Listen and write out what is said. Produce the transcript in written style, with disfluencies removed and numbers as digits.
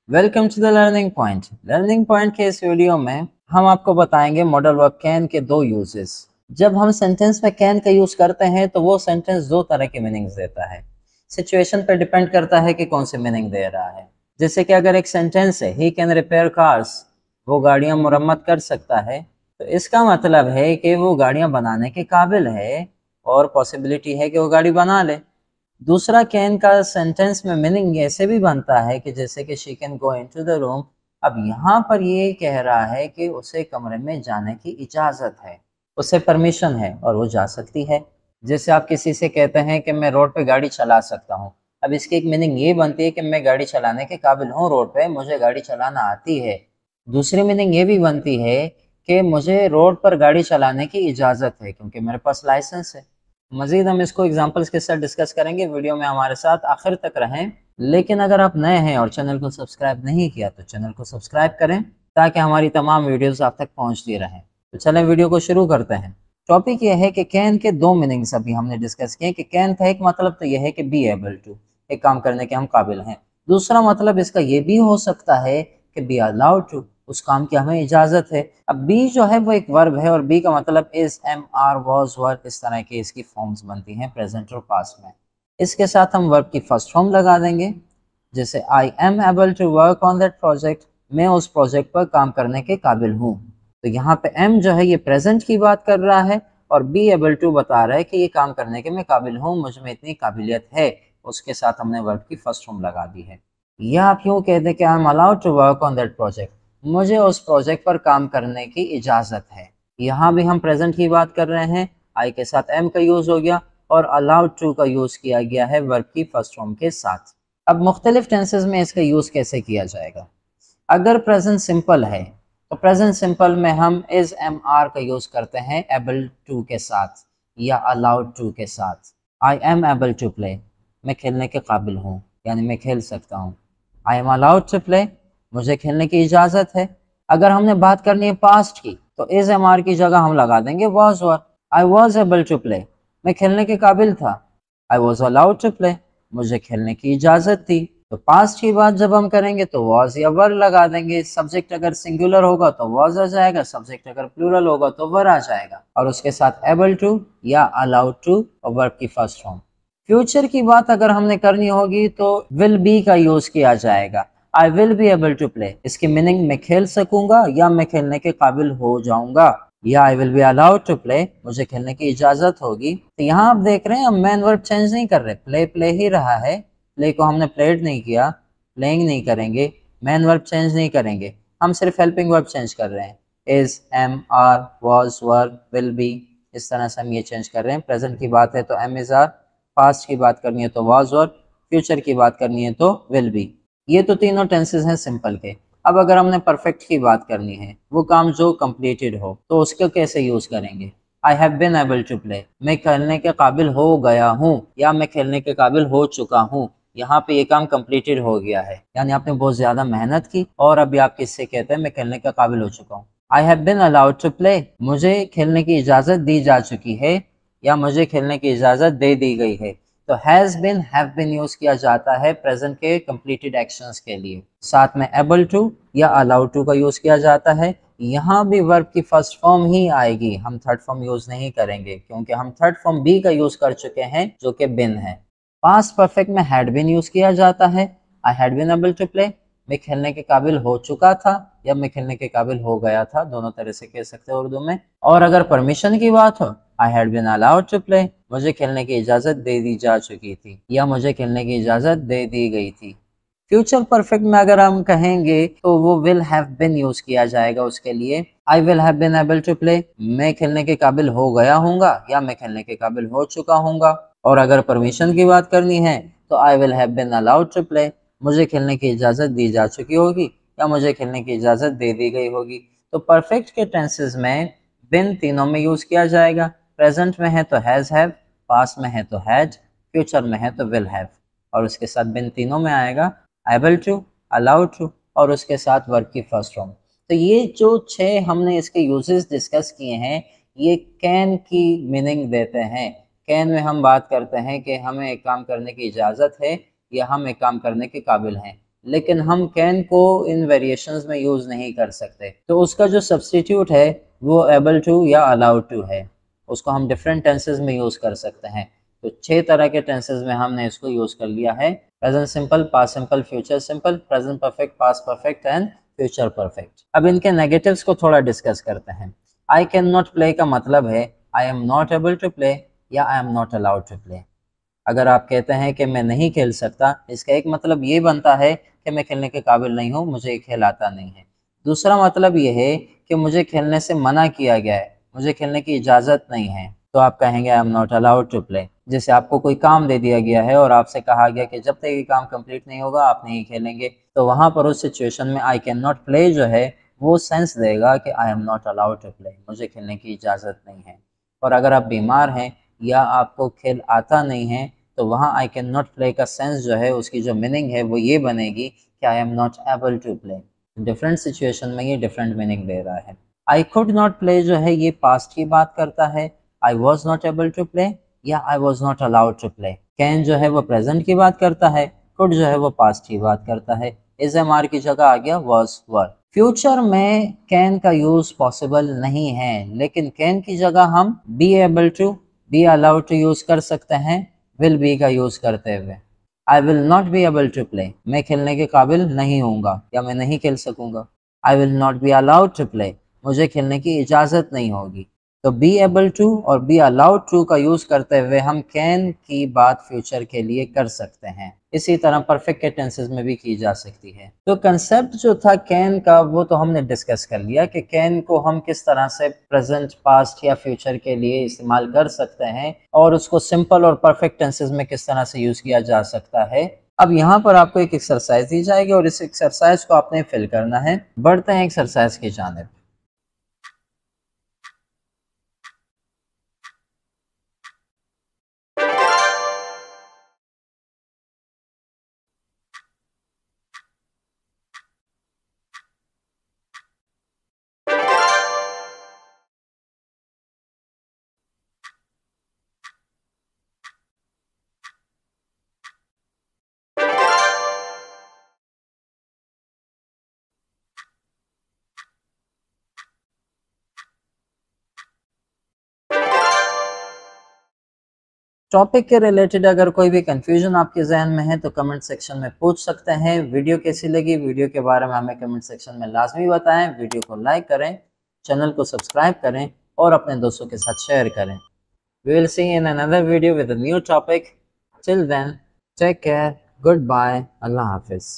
Welcome to the learning point. Learning point के इस video में हम आपको बताएंगे मॉडल वर्ब कैन के दो यूजेस। जब हम सेंटेंस में कैन का यूज करते हैं तो वो सेंटेंस दो तरह के मीनिंग्स देता है। सिचुएशन पर डिपेंड करता है कि कौन से मीनिंग दे रहा है। जैसे कि अगर एक सेंटेंस है ही कैन रिपेयर कार्स, वो गाड़ियां मुरम्मत कर सकता है, तो इसका मतलब है कि वो गाड़ियां बनाने के काबिल है और पॉसिबिलिटी है कि वो गाड़ी बना ले। दूसरा कैन का सेंटेंस में मीनिंग ऐसे भी बनता है कि जैसे कि she can go into the room. अब यहाँ पर ये कह रहा है कि उसे कमरे में जाने की इजाज़त है, उसे परमिशन है और वो जा सकती है। जैसे आप किसी से कहते हैं कि मैं रोड पे गाड़ी चला सकता हूँ, अब इसकी एक मीनिंग ये बनती है कि मैं गाड़ी चलाने के काबिल हूँ, रोड पे मुझे गाड़ी चलाना आती है। दूसरी मीनिंग ये भी बनती है कि मुझे रोड पर गाड़ी चलाने की इजाज़त है क्योंकि मेरे पास लाइसेंस है। मजीद हम इसको एग्जाम्पल्स के साथ डिस्कस करेंगे, वीडियो में हमारे साथ आखिर तक रहें। लेकिन अगर आप नए हैं और चैनल को सब्सक्राइब नहीं किया तो चैनल को सब्सक्राइब करें ताकि हमारी तमाम वीडियोस आप तक पहुंचती रहें। तो चलें वीडियो को शुरू करते हैं। टॉपिक यह है कि कैन के दो मीनिंग्स अभी हमने डिस्कस किए कि कैन का एक मतलब तो यह है कि बी एबल टू, एक काम करने के हम काबिल हैं। दूसरा मतलब इसका ये भी हो सकता है कि बी अलाउड टू, उस काम की हमें इजाजत है। अब बी जो है वो एक वर्ब है और बी का मतलब इज, एम, आर, वॉज, वर, इस तरह की इसकी फॉर्म्स बनती हैं प्रेजेंट और पास्ट में। इसके साथ हम वर्ब की फर्स्ट फॉर्म लगा देंगे। जैसे I am able to work on that project, मैं उस प्रोजेक्ट पर काम करने के काबिल हूँ। तो यहाँ पे एम जो है ये प्रेजेंट की बात कर रहा है और बी एबल टू बता रहा है कि ये काम करने के मैं काबिल हूँ, मुझ में इतनी काबिलियत है। उसके साथ हमने वर्ब की फर्स्ट फॉर्म लगा दी है। या आप यूँ कह दें कि I am allowed to work on that project, मुझे उस प्रोजेक्ट पर काम करने की इजाज़त है। यहाँ भी हम प्रेजेंट की बात कर रहे हैं, आई के साथ एम का यूज़ हो गया और अलाउड टू का यूज़ किया गया है वर्ब की फर्स्ट फॉर्म के साथ। अब मुख्तलिफ टेंसेज में इसका यूज़ कैसे किया जाएगा। अगर प्रेजेंट सिंपल है तो प्रेजेंट सिंपल में हम इज, एम, आर का यूज़ करते हैं एबल टू के साथ या अलाउड टू के साथ। I am able to play, मैं खेलने के काबिल हूँ, यानी मैं खेल सकता हूँ। I am allowed to play, मुझे खेलने की इजाज़त है। अगर हमने बात करनी है पास्ट की तो इज, एम, आर की जगह हम लगा देंगे was, were. I was able to play, मैं खेलने के काबिल था। I was allowed to play, मुझे खेलने की इजाज़त थी। तो पास्ट की बात जब हम करेंगे तो वॉज या वर लगा देंगे। सब्जेक्ट अगर सिंगुलर होगा तो वॉज आ जाएगा, सब्जेक्ट अगर प्लूरल होगा तो वर आ जाएगा और उसके साथ एबल टू या अलाउड टू और वर्ब की फर्स्ट फॉर्म। फ्यूचर की बात अगर हमने करनी होगी तो विल बी का यूज किया जाएगा। I will be able to play, इसकी मीनिंग मैं खेल सकूंगा या मैं खेलने के काबिल हो जाऊंगा। या I will be allowed to play, मुझे खेलने की इजाजत होगी। तो यहाँ आप देख रहे हैं हम मेन वर्ब चेंज नहीं कर रहे, प्ले प्ले ही रहा है। प्ले को हमने प्लेड नहीं किया, प्लेइंग नहीं करेंगे, मेन वर्ब चेंज नहीं करेंगे, हम सिर्फ हेल्पिंग वर्ब चेंज कर रहे हैं। Is, am, are, was, were, will be, इस तरह से हम ये चेंज कर रहे हैं। प्रेजेंट की बात है तो एम इज, आर, पास्ट की बात करनी है तो वाज, और फ्यूचर की बात करनी है तो विल बी। ये तो तीनों टेंसेस हैं सिंपल के। अब अगर हमने परफेक्ट की बात करनी है, वो काम जो कंप्लीटेड हो, तो उसको कैसे यूज करेंगे। I have been able to play, मैं खेलने के काबिल हो गया हूँ या मैं खेलने के काबिल हो चुका हूँ। यहाँ पे ये काम कंप्लीटेड हो गया है, यानी आपने बहुत ज्यादा मेहनत की और अभी आप किससे कहते हैं मैं खेलने के काबिल हो चुका हूँ। I have been allowed to play, मुझे खेलने की इजाजत दी जा चुकी है या मुझे खेलने की इजाजत दे दी गई है। तो has been, have been use किया जाता है प्रेजेंट के कंप्लीटेड एक्शंस के लिए। साथ में एबल टू या अलाउड टू का यूज किया जाता है। यहाँ भी वर्ब की फर्स्ट फॉर्म ही आएगी, हम थर्ड फॉर्म यूज नहीं करेंगे क्योंकि हम थर्ड फॉर्म बी का यूज कर चुके हैं जो कि बिन है। पास्ट परफेक्ट में हैड बिन यूज किया जाता है। I had been able to play, मैं खेलने के काबिल हो चुका था या मैं खेलने के काबिल हो गया था, दोनों तरह से कह सकते हैं उर्दू में। और अगर परमिशन की बात हो, I had been allowed to play, मुझे खेलने की इजाजत दे दी जा चुकी थी या मुझे खेलने की इजाजत दे दी गई थी। फ्यूचर परफेक्ट में अगर हम कहेंगे तो वो विल हैव बिन यूज किया जाएगा उसके लिए। I will have been able to play, मैं खेलने के काबिल हो गया हूँगा या मैं खेलने के काबिल हो चुका हूँगा। और अगर परमिशन की बात करनी है तो I will have been allowed to play, मुझे खेलने की इजाज़त दी जा चुकी होगी या मुझे खेलने की इजाज़त दे दी गई होगी। तो परफेक्ट के टेंसेस में बिन तीनों में यूज़ किया जाएगा। प्रेजेंट में है तो हैज़ हैव, पास्ट में है तो हैड, फ्यूचर में है तो विल हैव, और उसके साथ बिन तीनों में आएगा एबल टू, अलाउड टू और उसके साथ वर्ब की फर्स्ट फॉर्म। तो ये जो 6 हमने इसके यूजेस डिस्कस किए हैं, ये कैन की मीनिंग देते हैं। कैन में हम बात करते हैं कि हमें एक काम करने की इजाज़त है या हम एक काम करने के काबिल हैं। लेकिन हम कैन को इन वेरिएशंस में यूज नहीं कर सकते, तो उसका जो सब्स्टिट्यूट है वो एबल टू या अलाउड टू है। उसको हम डिफरेंट टेंसेस में यूज कर सकते हैं। तो 6 तरह के टेंसेस में हमने इसको यूज कर लिया है। Present simple, past simple, future simple, present perfect, past perfect and future perfect. अब इनके नेगेटिव्स को थोड़ा डिस्कस करते हैं। आई कैन नॉट प्ले का मतलब है I am not able to play या I am not allowed to play. अगर आप कहते हैं कि मैं नहीं खेल सकता, इसका एक मतलब ये बनता है कि मैं खेलने के काबिल नहीं हूँ, मुझे ये खेल आता नहीं है। दूसरा मतलब ये है कि मुझे खेलने से मना किया गया है, मुझे खेलने की इजाज़त नहीं है, तो आप कहेंगे I am not allowed to play. जैसे आपको कोई काम दे दिया गया है और आपसे कहा गया कि जब तक ये काम कंप्लीट नहीं होगा आप नहीं खेलेंगे, तो वहाँ पर उस सिचुएशन में आई कैन नॉट प्ले जो है वो सेंस देगा कि I am not allowed to play, मुझे खेलने की इजाज़त नहीं है। और अगर आप बीमार हैं या आपको खेल आता नहीं है, तो वहाँ आई कैन नॉट प्ले का सेंस जो है, उसकी जो मीनिंग है वो ये बनेगी कि I am not able to play. Different situation में ये डिफरेंट मीनिंग दे रहा है। आई कुड नॉट प्ले जो है ये पास्ट की बात करता है, I was not able to play या I was not allowed to play. Can जो है वो प्रेजेंट की बात करता है, कुड जो है वो पास्ट की बात करता है। इज एम आर की जगह आ गया वॉज वर। फ्यूचर में कैन का यूज पॉसिबल नहीं है, लेकिन कैन की जगह हम be able to, be allowed to use कर सकते हैं विल बी का यूज करते हुए। I will not be able to play, मैं खेलने के काबिल नहीं होऊंगा या मैं नहीं खेल सकूंगा। I will not be allowed to play, मुझे खेलने की इजाजत नहीं होगी। तो बी एबल टू और बी अलाउड टू का यूज करते हुए हम कैन की बात फ्यूचर के लिए कर सकते हैं। इसी तरह परफेक्ट के टेंसेस में भी की जा सकती है। तो कंसेप्ट जो था कैन का वो तो हमने डिस्कस कर लिया कि कैन को हम किस तरह से प्रेजेंट, पास्ट या फ्यूचर के लिए इस्तेमाल कर सकते हैं और उसको सिंपल और परफेक्ट टेंसेस में किस तरह से यूज किया जा सकता है। अब यहाँ पर आपको एक एक्सरसाइज दी जाएगी और इस एक्सरसाइज को आपने फिल करना है। बढ़ते हैं एक्सरसाइज की जानिब। टॉपिक के रिलेटेड अगर कोई भी कंफ्यूजन आपके जहन में है तो कमेंट सेक्शन में पूछ सकते हैं। वीडियो कैसी लगी, वीडियो के बारे में हमें कमेंट सेक्शन में लाजमी बताएं। वीडियो को लाइक करें, चैनल को सब्सक्राइब करें और अपने दोस्तों के साथ शेयर करें। We will see in another video with a new topic. Till then take care, goodbye, अल्लाह हाफिज़।